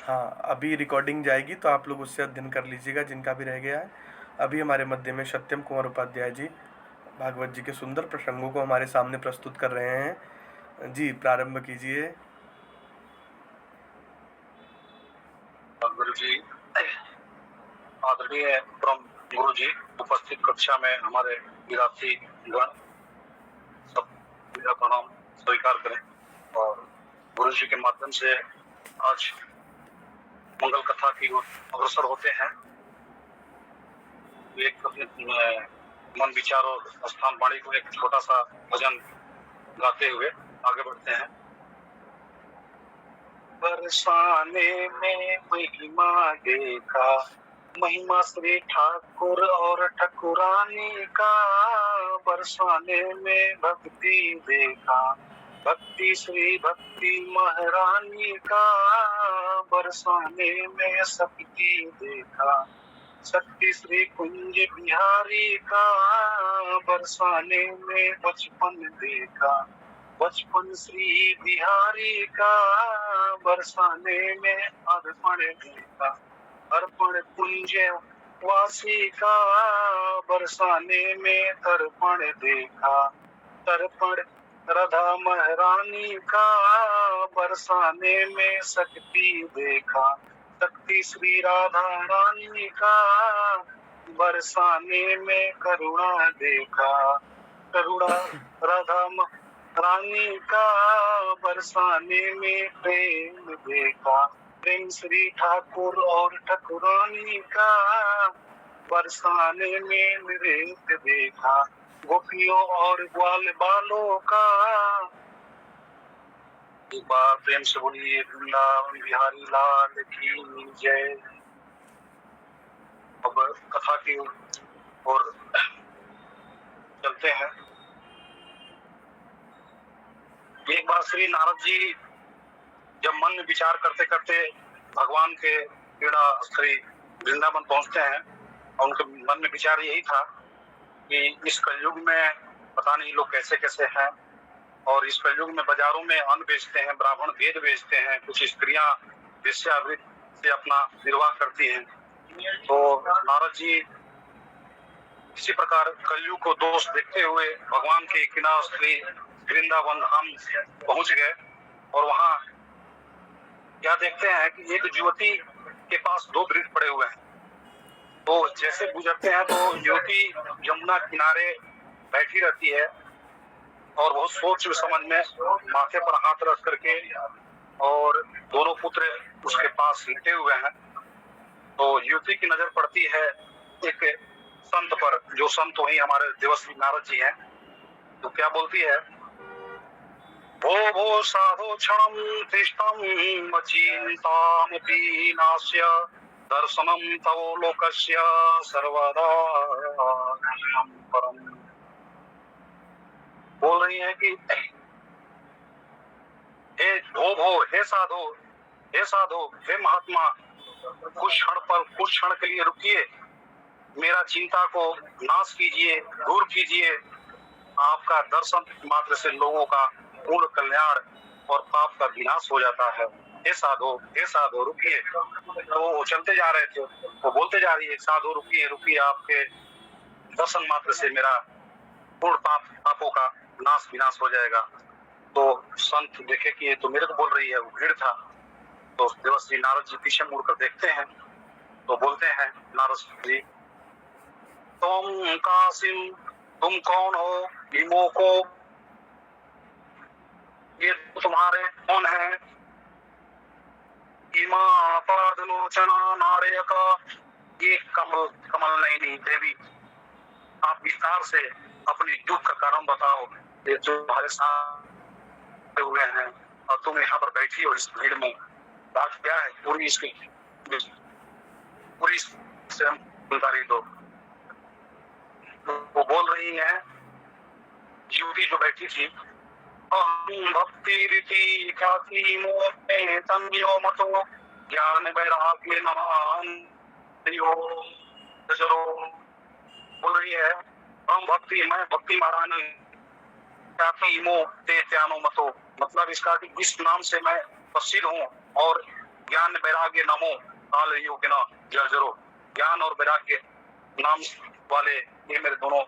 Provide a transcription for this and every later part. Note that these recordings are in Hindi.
हाँ, अभी रिकॉर्डिंग जाएगी तो आप लोग उससे अध्ययन कर लीजिएगा जिनका भी रह गया है। अभी हमारे मध्य में सत्यम कुमार उपाध्याय जी भागवत जी के सुंदर प्रसंगों को हमारे सामने प्रस्तुत कर रहे हैं। जी प्रारंभ कीजिए। गुरु जी, आदरणीय परम गुरु जी, उपस्थित कक्षा में हमारे विद्यार्थी गण सब मेरा प्रणाम स्वीकार करें और गुरु जी के माध्यम से आज मंगल कथा की ओर अग्रसर होते हैं। एक अपने मन विचार और स्थान वाणी को एक छोटा सा भजन गाते हुए आगे बढ़ते हैं। बरसाने में महिमा देखा, महिमा श्री ठाकुर और ठकुरानी का। बरसाने में भक्ति देखा, भक्ति श्री भक्ति महारानी का। बरसाने में शक्ति देखा, शक्ति श्री कुंज बिहारी का। बरसाने में बचपन देखा, बचपन श्री बिहारी का। बरसाने में अर्पण देखा, अर्पण कुंज वासी का। बरसाने में तर्पण देखा, तर्पण राधा महारानी का। बरसाने में शक्ति देखा, शक्ति श्री राधा रानी का। बरसाने में करुणा देखा, करुणा राधा रानी का। बरसाने में प्रेम देखा, प्रेम श्री ठाकुर और ठकुरानी का। बरसाने में नृत्य देखा, गोपियों और ग्वाल बालों का। एक बार प्रेम से बोलिए वृंदावन बिहारी लाल की जय। अब कथा की ओर चलते हैं। एक बार श्री नारद जी जब मन में विचार करते करते भगवान के क्रीड़ा स्थली वृंदावन पहुंचते हैं और उनके मन में विचार यही था कि इस कलयुग में पता नहीं लोग कैसे कैसे हैं, और इस कलयुग में बाजारों में अन्न बेचते हैं, ब्राह्मण वेद बेचते हैं, कुछ स्त्रियां वेश्यावृत्ति से अपना निर्वाह करती हैं। तो नारद जी इसी प्रकार कलयुग को दोष देखते हुए भगवान के क्रीड़ा स्थली वृंदावन धाम पहुंच गए और वहां क्या देखते हैं कि एक युवती के पास दो वृक्ष पड़े हुए हैं। तो जैसे गुजरते हैं तो युवती यमुना किनारे बैठी रहती है और बहुत सोच समझ में माथे पर हाथ रख करके, और दोनों पुत्र उसके पास लेटे हुए हैं। तो युवती की नजर पड़ती है एक संत पर, जो संत वही हमारे देवश्री नारद जी हैं। तो क्या बोलती है, भो भो साधो क्षणं तिष्ठं मचिन्तामपि नास्य दर्शनं तव लोकस्य सर्वदा परम। बोल रही है कि हे भो, हे साधो, हे साधो, हे महात्मा, कुछ क्षण के लिए रुकिए, मेरा चिंता को नाश कीजिए, दूर कीजिए। आपका दर्शन मात्र से लोगों का पूर्ण कल्याण और पाप का विनाश हो जाता है। हे साधो, हे साधो, रुकिए। तो वो चलते जा रहे थे, वो बोलते जा रही है, साधो रुकिए, रुकिए, आपके दर्शन मात्र से मेरा पूर्ण पापों का नाश विनाश हो जाएगा। तो संत देखे कि ये तो मेरे को बोल रही है, वो भीड़ था। तो देवश्री नारद जी पीछे मुड़कर देखते हैं तो बोलते हैं नारद जी, तुम कासिम, तुम कौन हो? भीमो को ये तुम्हारे कौन है? इमा पादलोचना नारयका, ये कमल नयनी देवी, आप विस्तार से अपनी दुख का कारण बताओ। ये जो हमारे साथ हुए हैं और तुम यहाँ पर बैठी हो इस भीड़ में, बात क्या है? पूरी जानकारी दो। वो बोल रही है युवती जो बैठी थी, भक्ति रीति ख्याति मोह तन्यो मतो ज्ञान वैराग्य नमान। बोल रही है, हम भक्ति, मैं भक्ति महारानी ख्याति मोह ते त्यानो मतो, मतलब इसका कि इस नाम से मैं प्रसिद्ध हूँ और ज्ञान वैराग्य नमो काल योगिना जर्जरो। ज्ञान और वैराग्य नाम वाले ये मेरे दोनों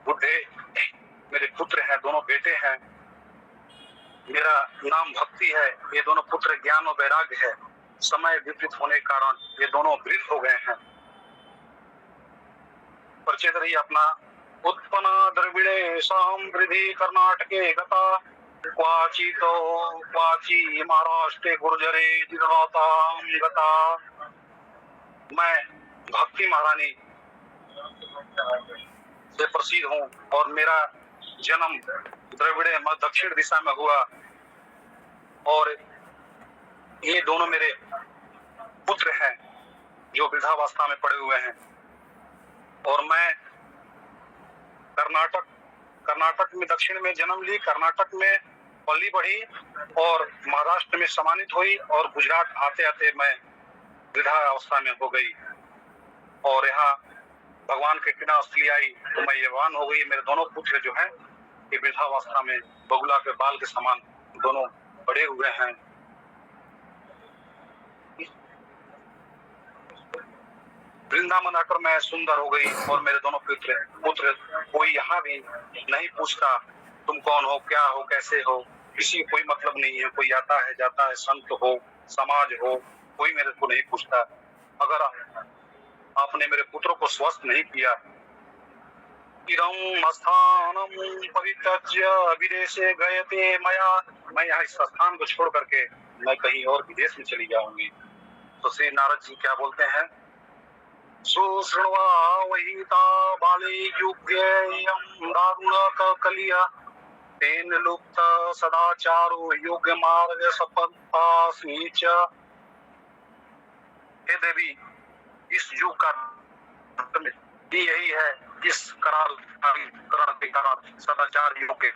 बुढ़े मेरे पुत्र हैं, दोनों बेटे हैं। मेरा नाम भक्ति है, ये दोनों पुत्र ज्ञान और वैराग्य है। समय विपरीत होने के कारण ये दोनों वृद्ध हो गए हैं। परिचय रही अपना। उत्पन्न द्रविड़े समृद्धि कर्नाटके गता क्वाचितो क्वाची महाराष्ट्र गुर्जरे दिगताम गता। मैं भक्ति महारानी से प्रसिद्ध हूँ और मेरा जन्म द्रविड़े दक्षिण दिशा में हुआ और ये दोनों मेरे पुत्र हैं जो वृद्धावस्था में पड़े हुए हैं। और मैं कर्नाटक में दक्षिण में जन्म ली, कर्नाटक में पली बढ़ी और महाराष्ट्र में सम्मानित हुई और गुजरात आते आते मैं वृद्धावस्था में हो गई और यहाँ भगवान की कृपा असली आई तो मैं यवान हो गई। मेरे दोनों पुत्र जो हैं ये वृद्धावस्था में बगुला के बाल के समान दोनों बड़े हुए हैं। वृंदावन आकर मैं सुंदर हो गई और मेरे दोनों पुत्र कोई यहाँ भी नहीं पूछता तुम कौन हो, क्या हो, कैसे हो, किसी कोई मतलब नहीं है। कोई आता है जाता है, संत हो, समाज हो, कोई मेरे को नहीं पूछता। अगर आपने मेरे पुत्रों को स्वस्थ नहीं किया, इदं स्थानम परित्यज्य विदेशे गयते मया, मैं यहाँ इस स्थान को छोड़ करके मैं कहीं और विदेश में चली जाऊंगी। तो श्री नारद जी क्या बोलते हैं? सुशृण्वा वहीता बाले युग्ययं दारुण कलिया तेन लुप्त सदाचारो योग्य मार्ग सपन्तास्मि च। हे देवी, इस युग का यही है, इस करण के कारण सदाचार युग के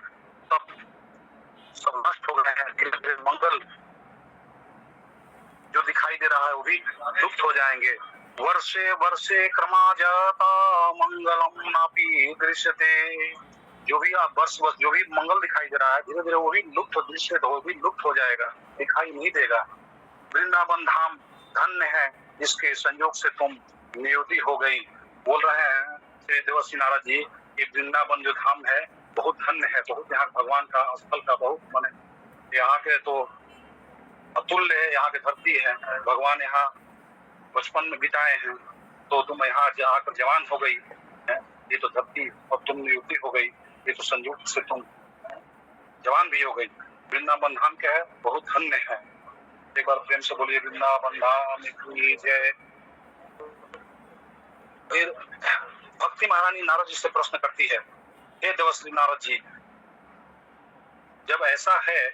सब नष्ट हो गए हैं। मंगल जो दिखाई दे रहा है वो भी लुप्त हो जाएंगे। वर्षे वर्षे क्रमाजाता मंगलम नापि दृश्यते। जो भी आप वर्ष जो भी मंगल दिखाई दे रहा है धीरे धीरे वो भी लुप्त लुप्त हो जाएगा, दिखाई नहीं देगा। वृंदावन धाम धन्य है जिसके संयोग से तुम नियुति हो गई। बोल रहे हैं श्री देवर्षि नारद जी, ये वृंदावन जो धाम है बहुत धन्य है, बहुत यहाँ भगवान का स्थल का बहुत माने यहाँ के तो अतुल्य है, यहाँ की धरती है। भगवान यहाँ बचपन में बिताए हैं तो तुम यहाँ आकर जवान हो गई है, ये तो धरती, और तुम नियुक्ति हो गई, ये तो संयोग से तुम जवान भी हो गई। वृंदावन धाम क्या है? बहुत धन्य है। एक बार प्रेम से बोलिए वृंदावन धाम की जय। फिर भक्ति महारानी नारद जी से प्रश्न करती है, हे देवर्षि नारद जी, जब ऐसा है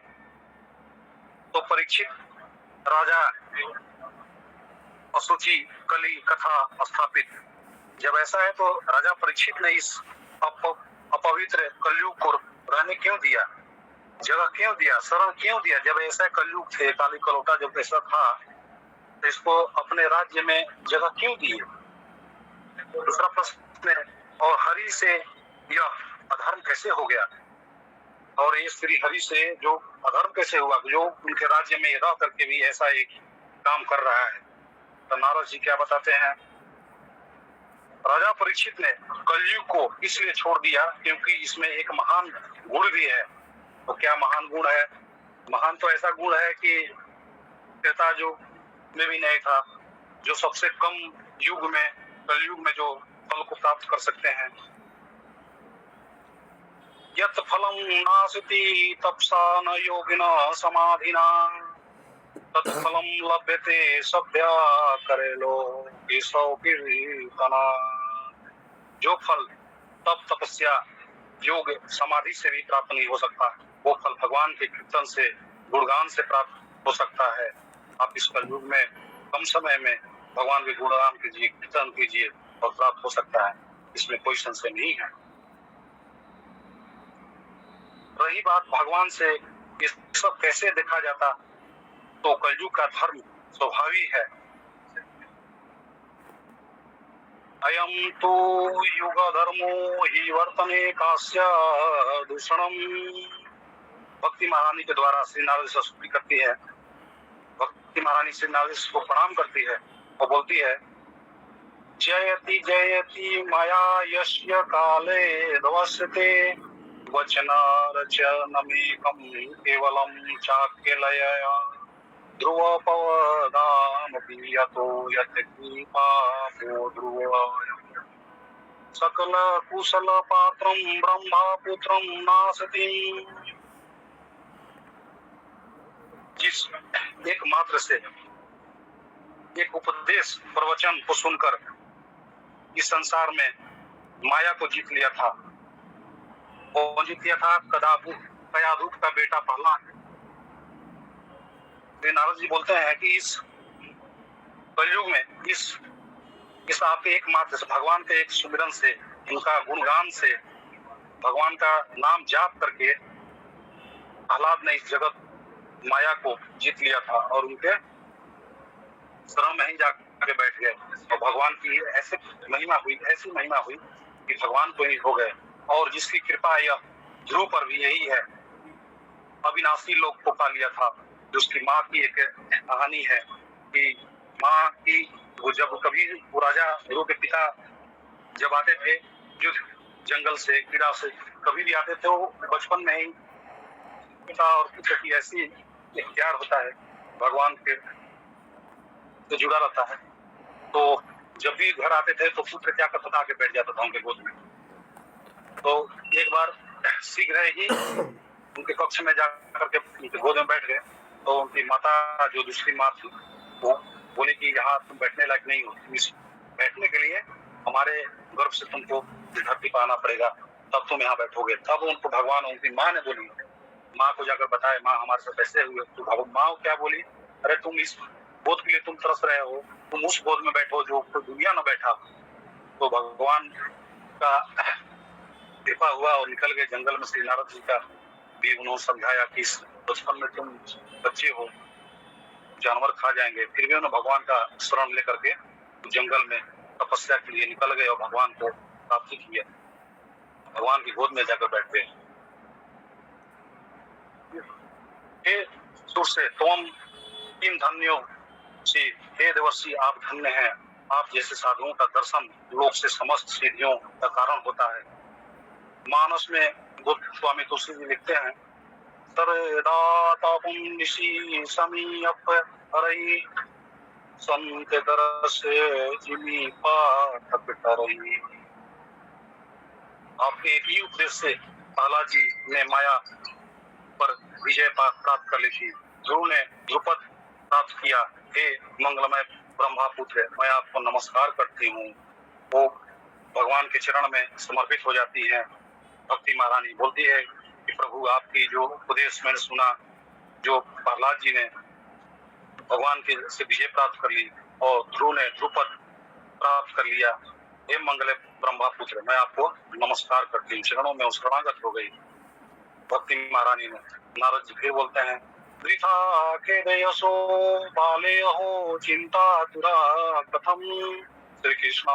तो परीक्षित राजा असुचि कली कथा स्थापित, जब ऐसा है तो राजा परीक्षित ने इस अपवित्र कलयुग को रहने क्यों दिया, जगह क्यों दिया, शरण क्यों दिया? जब ऐसा कलयुग थे, काली कलौटा जब ऐसा था तो इसको अपने राज्य में जगह क्यों दिए? दूसरा प्रश्न है, और हरि से यह अधर्म कैसे हो गया? और ये श्री हरि से जो अधर्म कैसे हुआ, जो उनके राज्य में रह करके भी ऐसा एक काम कर रहा है? तो नारद जी क्या बताते हैं? राजा परीक्षित ने कलयुग को इसलिए छोड़ दिया क्योंकि इसमें एक महान गुण भी है। तो क्या महान गुण है? महान तो ऐसा गुण है कि त्रेता युग में भी नहीं था, जो सबसे कम युग में कलयुग में जो फल को प्राप्त कर सकते हैं। यत् फलम नासति तपसा न योगिना समाधिना तत् फलम लभ्यते सभ्या करेलो केशव कीर्तना। जो फल तप तपस्या योग समाधि से भी प्राप्त नहीं हो सकता, वो फल भगवान के कीर्तन से गुणगान से प्राप्त हो सकता है। आप इस कलयुग में कम समय में भगवान के गुणगान कीजिए, कीर्तन कीजिए और प्राप्त हो सकता है, इसमें कोई संशय नहीं है। रही बात भगवान से ये सब कैसे देखा जाता, तो कलयुग का धर्म स्वाभाविक है। अयम तो युग धर्मो ही वर्तने कास्य दूषणम। भक्ति महारानी के द्वारा श्री नारद से स्तुति करती है। भक्ति महारानी श्री नारद जी को प्रणाम करती है और बोलती है, जयति जयति माया यस्य काले दवसते वचनारचनमेकं केवलं चाक्यलयया ध्रुवपवदामपि यतो यत्कीपापो ध्रुवाय सकल कुशल पात्रं ब्रह्मपुत्रं नासति। जिस एकमात्र से एक उपदेश प्रवचन को सुनकर इस संसार में माया को जीत लिया था, और जीत लिया था कयाधूत का बेटा प्रहलाद। श्री नारद जी बोलते हैं कि इस कलयुग में इस आपके एकमात्र से भगवान के एक सुमिरन से, उनका गुणगान से, भगवान का नाम जाप करके प्रहलाद ने इस जगत माया को जीत लिया था और उनके शरण में ही जाके बैठ गए। और भगवान की ऐसी महिमा हुई कि भगवान तो ही हो गए। और जिसकी कृपा यह ध्रुव पर भी यही है, अविनाशी लोक को पा लिया था। जो उसकी माँ की एक कहानी है कि माँ की वो जब कभी वो राजा ध्रुव के पिता जब आते थे युद्ध जंगल से, कीड़ा से कभी भी आते थे, वो बचपन में ही पिता और पुत्र की ऐसी एक प्यार होता है, भगवान के से जुड़ा रहता है। तो जब भी घर आते थे तो पुत्र क्या करता था, आके बैठ जाता था उनके गोद में। तो एक बार शीघ्र ही उनके कक्ष में जाकर के उनके गोद में बैठ गए। तो उनकी माता, जो दूसरी माँ थी, वो बोली कि यहाँ तुम बैठने लायक नहीं हो, बैठने के लिए हमारे गर्भ से तुमको धरती पर आना पड़ेगा, तब तुम यहाँ बैठोगे। तब उनको भगवान, उनकी माँ ने बोली, माँ को जाकर बताए, माँ हमारे साथ ऐसे हुए। तो माँ क्या बोली, अरे तुम इस बोध के लिए तुम तरस रहे हो, तुम उस बोध में बैठो जो दुनिया में बैठा। तो भगवान का कृपा हुआ और निकल गए जंगल में। श्री नारद जी का भी उन्होंने समझाया कि इस बचपन में तुम बच्चे हो, जानवर खा जाएंगे, फिर भी उन्होंने भगवान का शरण लेकर के जंगल में तपस्या के लिए निकल गए और भगवान को प्राप्ति किया, भगवान की गोद में जाकर बैठ गए। हे सुर से तुम तीन धन्यों से, हे देवर्षि आप धन्य हैं, आप जैसे साधुओं का दर्शन लोक से समस्त सिद्धियों का कारण होता है। मानस में गोस्वामी तुलसी जी लिखते हैं, संत दरस जिमी पाठक टरई। आपके एक ही उपदेश से प्रहलाद जी ने माया पर विजय प्राप्त कर ली थी। ध्रुव ने ध्रुपद प्राप्त किया। हे मंगलमय ब्रह्मापुत्र, मैं आपको नमस्कार करती हूँ। वो भगवान के चरण में समर्पित हो जाती हैं। भक्ति महारानी बोलती है कि प्रभु आपकी जो उपदेश मैंने सुना, जो प्रहलाद जी ने भगवान के से विजय प्राप्त कर ली और ध्रुव ने ध्रुपद प्राप्त कर लिया, हे मंगल ब्रह्मापुत्र, मैं आपको नमस्कार करती हूँ। चरणों में शरणागत हो गई भक्ति महारानी ने। नारद जी फिर बोलते हैं, वृथा खेदयसो बाले हो चिंता तुरा कथम, श्री कृष्ण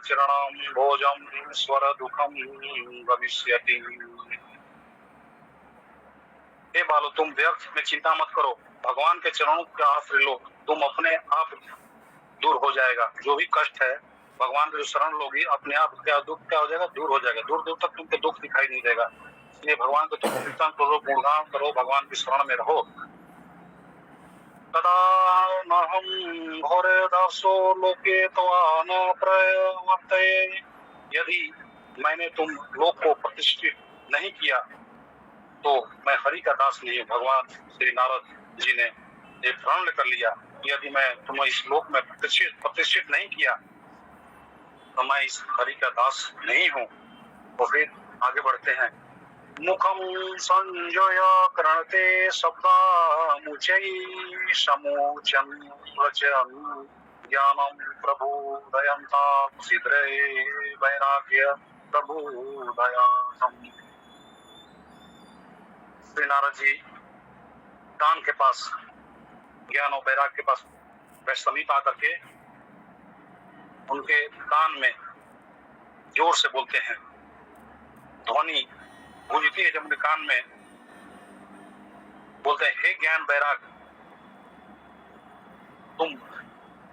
चरणम भोजम स्वर दुखम गमिष्यति। हे बालो, तुम व्यर्थ में चिंता मत करो, भगवान के चरणों का आश्रय लो, तुम अपने आप दूर हो जाएगा। जो भी कष्ट है भगवान के जो शरण लोगी, अपने आप क्या दुख क्या हो जाएगा, दूर हो जाएगा। दूर दूर तक तुमको दुख दिखाई नहीं देगा। इसलिए भगवान को तुम कीर्तन करो, गुणगान करो, भगवान की शरण में रहो। तदा नहं घोरे दासो लोके त्वा न प्रवर्तये। यदि मैंने तुम लोक को प्रतिष्ठित नहीं किया तो मैं हरि का दास नहीं हूँ। भगवान श्री नारद जी ने एक प्रण कर लिया, यदि मैं तुम्हें इस लोक में प्रतिष्ठित नहीं किया तो मैं इस हरि का दास नहीं हूँ। तो फिर आगे बढ़ते हैं। मुखम संजय करणते शब्दामुचै समोचन वचन ज्ञानम प्रबोधयन्ता सिद्रे वैराग्य प्रबोधयासम। श्री नारद जी कान के पास, ज्ञान और वैराग्य के पास समीप आकर के उनके कान में जोर से बोलते हैं। ध्वनि गूंजती है जब उनके कान में, बोलते हैं, हे ज्ञान वैराग, तुम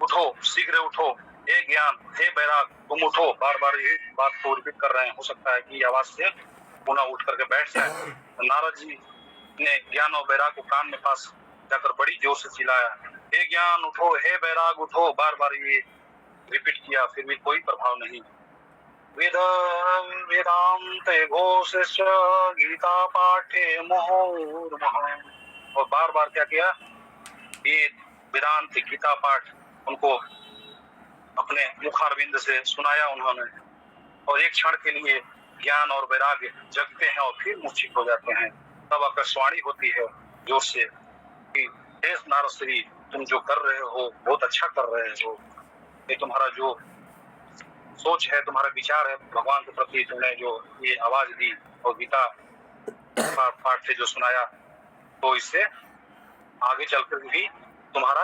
उठो, शीघ्र उठो, हे ज्ञान, हे बैराग, तुम उठो। बार बार ये बात को रिपीट कर रहे हैं। हो सकता है कि आवाज से पुनः उठ करके बैठ जाए। नारद जी ने ज्ञान और बैराग को कान में पास जाकर बड़ी जोर से चिल्लाया, हे ज्ञान उठो, हे बैराग उठो। बार बार ये रिपीट किया, फिर भी कोई प्रभाव नहीं। वेद वेदांते घोषश्च गीता पाठे मुहुर्मुहुः। और बार बार क्या किया, ये वेदांत गीता पाठ उनको अपने मुखारविंद से सुनाया उन्होंने। और एक क्षण के लिए ज्ञान और वैराग्य जगते हैं और फिर मूर्छित हो जाते हैं। तब आकाशवाणी होती है जोर से कि हे नारद श्री, तुम जो कर रहे हो बहुत अच्छा कर रहे हो। ये तुम्हारा जो सोच है, तुम्हारा विचार है भगवान के प्रति, तुमने जो ये आवाज दी और गीता पाठ से जो सुनाया, तो इससे आगे चलकर भी तुम्हारा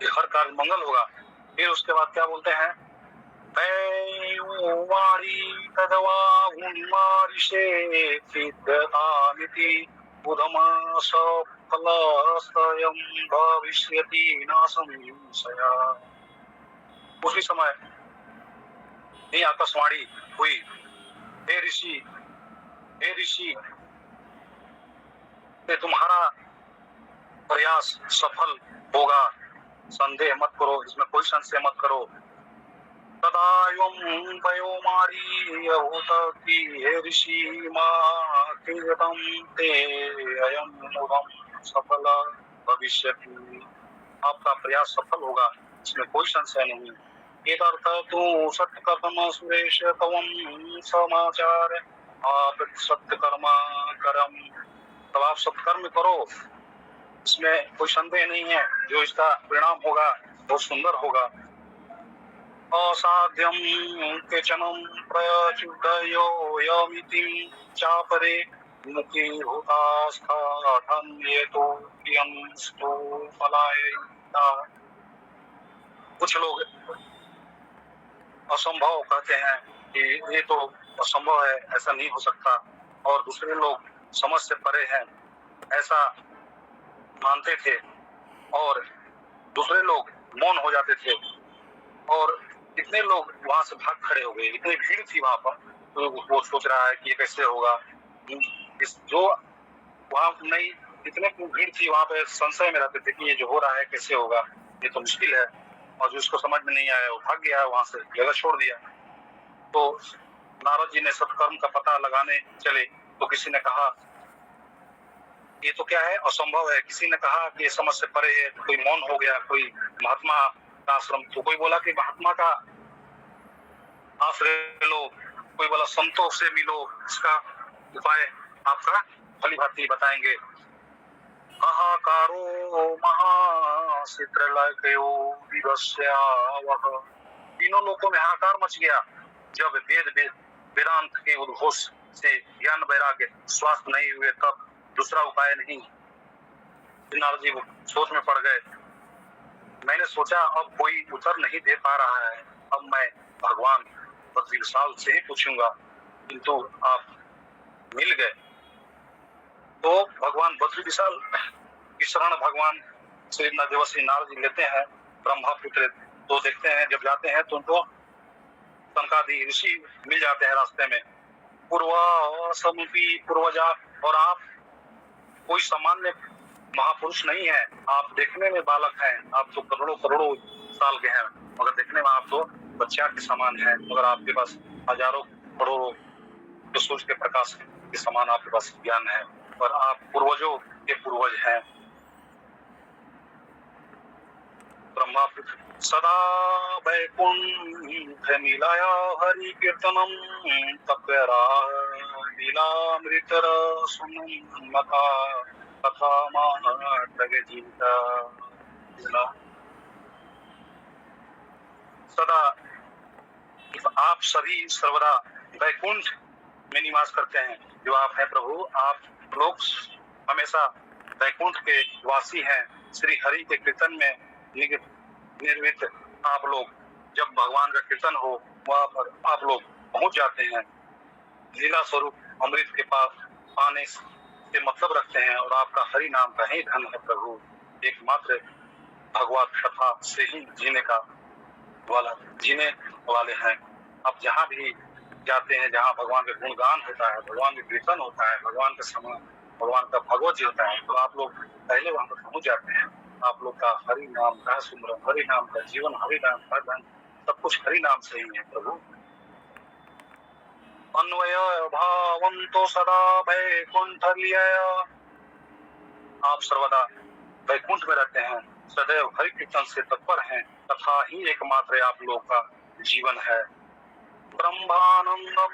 हर कार्य मंगल होगा। फिर उसके बाद क्या बोलते हैं, उसी समय ये आकाशवाणी हुई, हे ऋषि, हे ऋषि, तुम्हारा प्रयास सफल होगा, संदेह मत करो, इसमें कोई संशय मत करो। तदायं पयोमारी होतति, हे ऋषि मां कीर्तं ते अयं मुदं सफल भविष्यति। आपका प्रयास सफल होगा, इसमें कोई संशय नहीं। एतर्थ तु सत्कर्म सुरेश तवं समाचार, आप सत्कर्म करम, तब आप सत्कर्म करो, इसमें कोई संदेह नहीं है। जो इसका परिणाम होगा बहुत सुंदर होगा। असाध्यं केचनं प्रच्युतयो यमिति चापरे मुखी भूतास्थाधन्येतो यंस्तु फलायिता। कुछ लोग असंभव कहते हैं कि ये तो असंभव है, ऐसा नहीं हो सकता, और दूसरे लोग समझ से परे हैं ऐसा मानते थे, और दूसरे लोग मौन हो जाते थे। और इतने लोग वहां से भाग खड़े हो गए, इतनी भीड़ थी वहां पर, तो वो सोच रहा है कि ये कैसे होगा। इस जो वहां नहीं, इतने भीड़ थी वहां पे, संशय में रहते थे कि ये जो हो रहा है कैसे होगा, ये तो मुश्किल है। और जो उसको समझ में नहीं आया वो भाग गया वहां से, जगह छोड़ दिया। तो नारद जी ने सत्कर्म का पता लगाने चले, तो किसी ने कहा ये तो क्या है, असंभव है। किसी ने कहा कि ये समझ से परे है, तो कोई मौन हो गया, कोई महात्मा का आश्रम, तो कोई बोला कि महात्मा का आश्रय लो, कोई बोला संतों से मिलो, इसका उपाय आपका भली भांति बताएंगे। हाहाकारो महासित्रलयो विवस्यावह। तीनों लोगों में हाहाकार मच गया जब वेदांत के उद्घोष से ज्ञान वैराग्य स्वास्थ्य नहीं हुए, तब दूसरा उपाय नहीं। नारद जी सोच में पड़ गए। मैंने सोचा अब कोई उत्तर नहीं दे पा रहा है, अब मैं भगवान बद्रीविशाल से ही पूछूंगा, किंतु आप मिल गए। तो भगवान बद्रीविशाल की शरण भगवान श्री देवर्षि नारद जी लेते हैं, ब्रह्मपुत्र। तो देखते हैं जब जाते हैं तो उनको सनकादि ऋषि मिल जाते हैं रास्ते में। पूर्वा समुपी पूर्वजा, और आप कोई सामान्य महापुरुष नहीं है, आप देखने में बालक हैं, आप तो करोड़ों करोड़ों साल के हैं, मगर देखने में आप तो बच्चा के समान हैं, मगर आपके पास हजारों करोड़ों जो सूर्य के प्रकाश के समान आपके पास ज्ञान है, और आप पूर्वजों के पूर्वज हैं। ब्रह्मपुत्र सदा वैकुंठ नीलाया हरि कीर्तनम तपरा लीलामृत सुमता तथा जीता। सदा आप सभी सर्वदा वैकुंठ में निवास करते हैं, जो आप हैं प्रभु, आप लोग हमेशा वैकुंठ के वासी हैं। श्री हरि के कीर्तन में निर्मित आप लोग, जब भगवान का कीर्तन हो वहां पर आप लोग पहुंच जाते हैं। लीला स्वरूप अमृत के पास पाने से मतलब रखते हैं, और आपका हरि नाम का ही धन है प्रभु। एकमात्र भगवत कथा से ही जीने वाले हैं। अब जहाँ भी जाते हैं, जहाँ भगवान का गुणगान होता है, भगवान का कीर्तन होता है, भगवान का समय, भगवान का भगवत जी होता है, तो आप लोग पहले वहां पर पहुंच जाते हैं। आप लोग का हरि नाम का सुमरन, हरि नाम का जीवन, हरि नाम का धन, सब कुछ हरि नाम से ही है प्रभु। अन्वय भावंतो सदा वैकुंठल्य, आप सर्वदा वैकुंठ में रहते हैं, सदैव हरि कीर्तन से तत्पर हैं, तथा ही एकमात्र आप लोग का जीवन है। ब्रह्मानंदम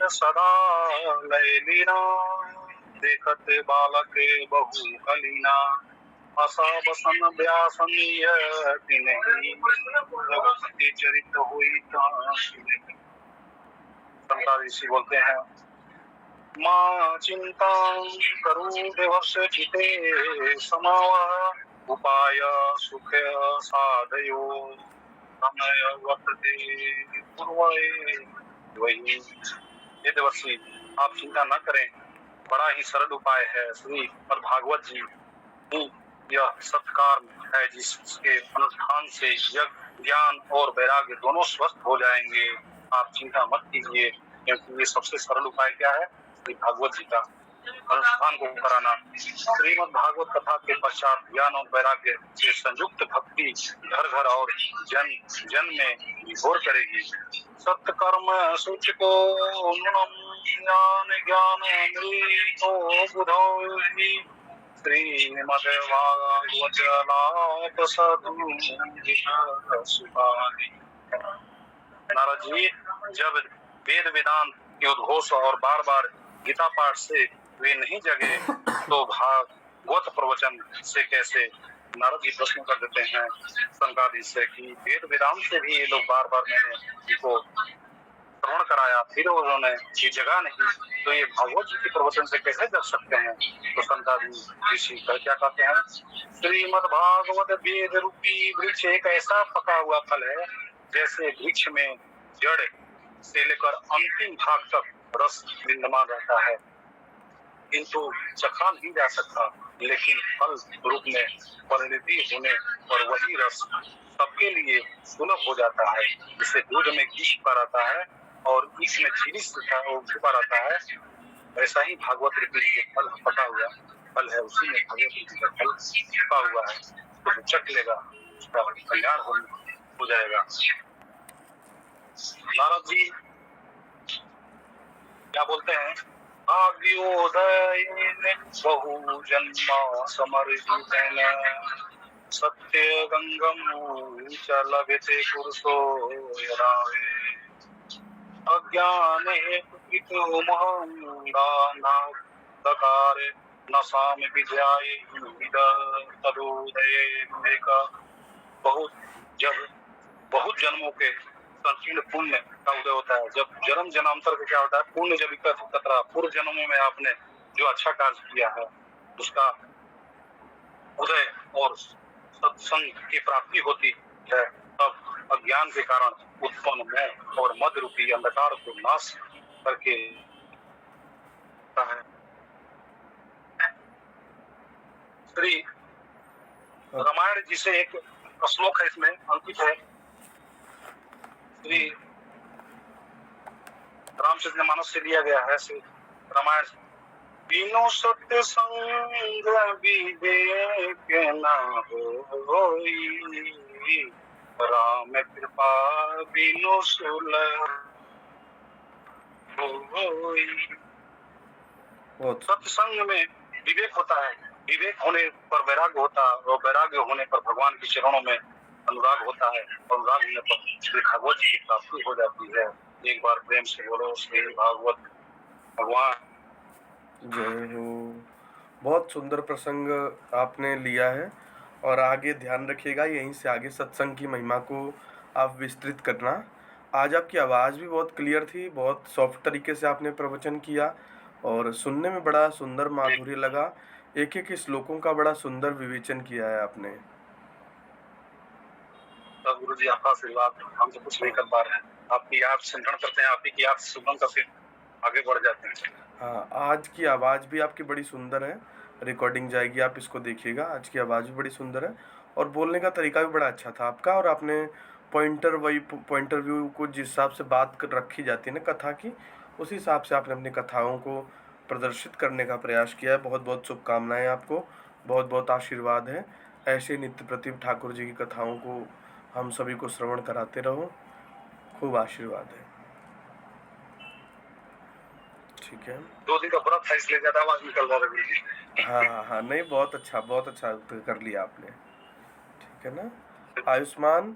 सदा लयलीना, देखते बालक बहु कलीना, आशा बसन व्यासन यति नहीं, रघुपति चरित हुई संता ऋषि बोलते हैं, माँ चिंता करू देवश चिते समावा, उपाय सुख साधयो समय वर्तते पूर्वये वही। ये देवर्षि आप चिंता न करें, बड़ा ही सरल उपाय है। श्री और भागवत जी ही यह सत्कार है जिसके अनुष्ठान से यज्ञ, ज्ञान और वैराग्य दोनों स्वस्थ हो जाएंगे। आप चिंता मत कीजिए, क्योंकि ये सबसे सरल उपाय क्या है? श्री भागवत जी का अनुष्ठान को कराना। श्रीमद् भागवत कथा के पश्चात ज्ञान और वैराग्य से संयुक्त भक्ति घर घर और जन जन में विभोर करेगी। सत्य कर्म सूच को ज्ञान ज्ञान मृतो बुधो ही, श्रीमद् भागवत लाभ नारद जी जब वेद वेदांत के उद्घोष और बार बार गीता पाठ से वे नहीं जगे, तो भागवत प्रवचन से कैसे? नारद जी प्रश्न कर देते हैं सनकादि से कि वेद वेदांत से भी ये लोग बार बार मैंने इनको श्रवण कराया, फिर उन्होंने ये जगह नहीं, तो ये भागवत जी के प्रवचन से कैसे जग सकते हैं? तो सनकादि ऋषि क्या कहते हैं? श्रीमद् भागवत वेद रूपी वृक्ष एक ऐसा पका हुआ फल है, जैसे वृक्ष में जड़ से लेकर अंतिम भाग तक रस विद्यमान रहता है, किंतु चखा नहीं जा सकता, लेकिन फल रूप में परिणति होने पर वही रस सबके लिए सुलभ हो जाता है। जिसे दूध में घी छिपा रहता है और इसमें चीनी छिपा रहता है, वैसा ही भागवत रूपी फल पका हुआ फल है, उसी में भगवत जी का फल छिपा हुआ है। तो चख लेगा, उसका कल्याण हो जाएगा। नारद जी क्या बोलते हैं? भाग्योदय बहु जन्मा समर्जितेन, सत्य गंगम च लभते पुरुषो यरावे, अज्ञान हेतु महंगानाकार नशाम विद्याय तदोदय बहुत जन्मों के संकीर्ण पुण्य का उदय होता है। जब जन्म जन्मांतर का क्या होता है? पुण्य जब इकट्ठा पूर्व जन्मों में आपने जो अच्छा कार्य किया है उसका उदय और सत्संग की प्राप्ति होती है, तब अज्ञान के कारण उत्पन्न मोह और मद रूपी अंधकार को नाश करके है। श्री रामायण जी से एक श्लोक है, इसमें अंकित है। श्री रामचरितमानस से लिया गया है। श्री रामायण, बिनु सत्य संग विवेक न होई, राम कृपा बिनु सुलभ होई। सत्संग में विवेक होता है, विवेक होने पर वैराग्य होता है, और वैराग्य होने पर भगवान के चरणों में अनुराग होता है, और अनुराग होने पर श्री भागवत जी की प्राप्ति हो जाती है। एक बार प्रेम से बोलो श्री भागवत भगवान जय हो। बहुत सुंदर प्रसंग आपने लिया है, और आगे ध्यान रखिएगा, यहीं से आगे सत्संग की महिमा को आप विस्तृत करना। आज आपकी आवाज़ भी बहुत क्लियर थी, बहुत सॉफ्ट तरीके से आपने प्रवचन किया, और सुनने में बड़ा सुंदर माधुर्य लगा। एक एक श्लोकों का बड़ा सुंदर विवेचन किया है आपने। गुरु जी आपका आशीर्वाद, हम तो कुछ नहीं कर पा रहे हैं, आपकी याद सिमरन करते हैं, आपकी याद सुमरन करके आगे बढ़ जाते हैं। हाँ, आज की आवाज़ भी आपकी बड़ी सुंदर है, रिकॉर्डिंग जाएगी, आप इसको देखिएगा। आज की आवाज़ भी बड़ी सुंदर है, और बोलने का तरीका भी बड़ा अच्छा था आपका, और आपने पॉइंटर व्यू को जिस हिसाब से बात कर रखी जाती है ना कथा की, उसी हिसाब से आपने अपनी कथाओं को प्रदर्शित करने का प्रयास किया है। बहुत बहुत शुभकामनाएं आपको, बहुत बहुत आशीर्वाद है। ऐसे नित्य प्रति ठाकुर जी की कथाओं को हम सभी को श्रवण कराते रहो, खूब आशीर्वाद है। ठीक है। 2 दिन का व्रत था इसलिए ज्यादा आवाज निकल रहा रवि जी। हाँ हाँ हाँ, नहीं बहुत अच्छा कर लिया आपने। ठीक है ना। आयुष्मान।